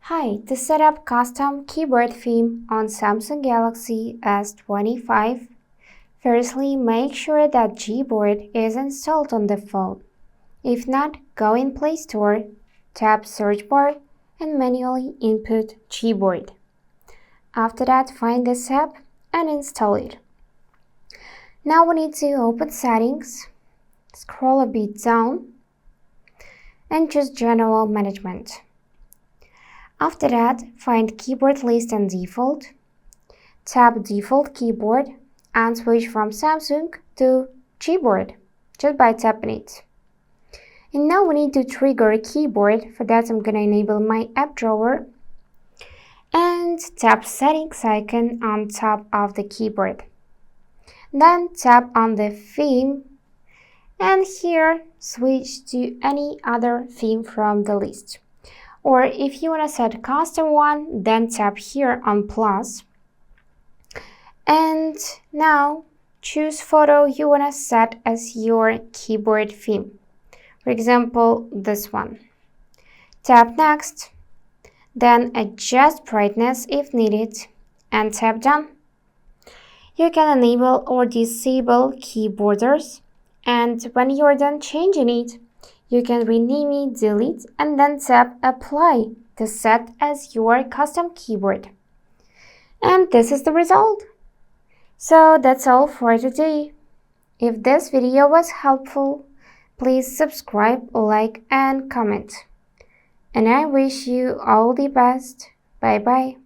Hi, to set up custom keyboard theme on Samsung Galaxy S25, firstly make sure that Gboard is installed on the phone. If not, go in Play Store, tap Search Bar, and manually input Gboard. After that, find this app and install it. Now we need to open Settings, scroll a bit down, and choose General Management. After that, find Keyboard List and Default, tap Default Keyboard, and switch from Samsung to Gboard just by tapping it. And now we need to trigger a keyboard. For that, I'm gonna enable my app drawer and tap Settings icon on top of the keyboard. Then tap on the theme and here switch to any other theme from the list. Or if you want to set a custom one, then tap here on plus. And now choose photo you want to set as your keyboard theme. For example, this one. Tap next, then adjust brightness if needed, and tap done. You can enable or disable key borders, and when you're done changing it, you can rename it, delete, and then tap Apply to set as your custom keyboard. And this is the result. So that's all for today. If this video was helpful, please subscribe, like, and comment. And I wish you all the best. Bye bye.